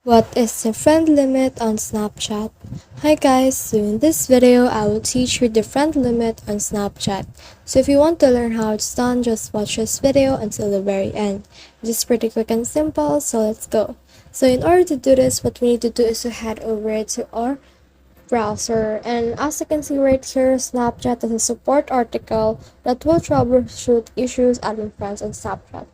What is the friend limit on Snapchat? Hi guys, so in this video I will teach you the friend limit on Snapchat. So if you want to learn how it's done, just watch this video until the very end. It is pretty quick and simple, so let's go. So in order to do this, what we need to do is to head over to our browser, and as you can see right here, Snapchat has a support article that will troubleshoot issues adding friends on Snapchat.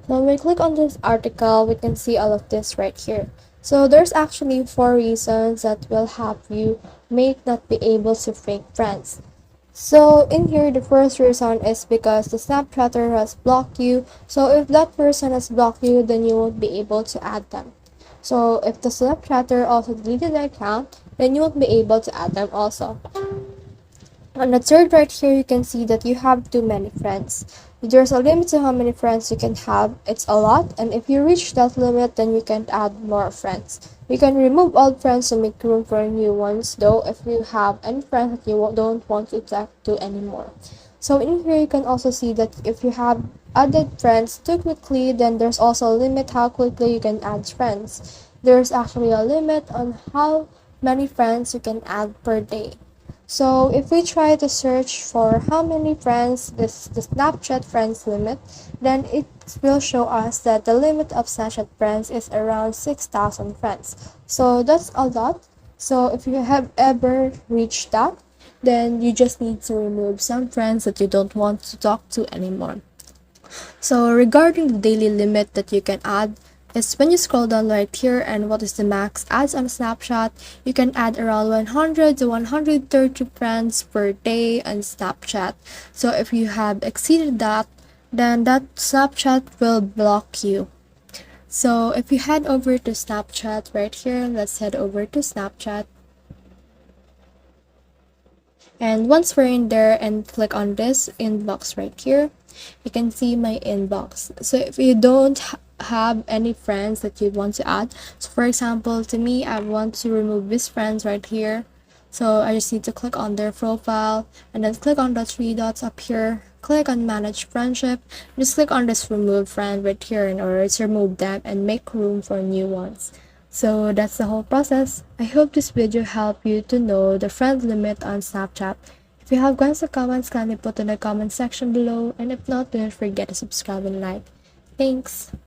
So when we click on this article, we can see all of this right here. So there's actually 4 reasons that will help you may not be able to fake friends. So in here, the first reason is because the Snapchatter has blocked you. So if that person has blocked you, then you won't be able to add them. So if the Snapchatter also deleted the account, then you won't be able to add them also. On the third right here, you can see that you have too many friends. There's a limit to how many friends you can have. It's a lot, and if you reach that limit, then you can add more friends. You can remove old friends to make room for new ones, though, if you have any friends that you don't want to talk to anymore. So in here, you can also see that if you have added friends too quickly, then there's also a limit how quickly you can add friends. There's actually a limit on how many friends you can add per day. So if we try to search for how many friends is the Snapchat friends limit, then it will show us that the limit of Snapchat friends is around 6,000 friends. So that's a lot. So if you have ever reached that, then you just need to remove some friends that you don't want to talk to anymore. So regarding the daily limit that you can add, is when you scroll down right here and what is the max adds on Snapchat, you can add around 100 to 130 friends per day on Snapchat. So if you have exceeded that, then that Snapchat will block you. So if you head over to Snapchat right here, let's head over to Snapchat. And once we're in there and click on this inbox right here, you can see my inbox. So if you don't have any friends that you want to add, so for example, to me, I want to remove these friends right here. So I just need to click on their profile and then click on the 3 dots up here, click on manage friendship, just click on this remove friend right here in order to remove them and make room for new ones. So that's the whole process. I hope this video helped you to know the friend limit on Snapchat. If you have questions or comments, kindly put in the comment section below, and if not, don't forget to subscribe and like. Thanks!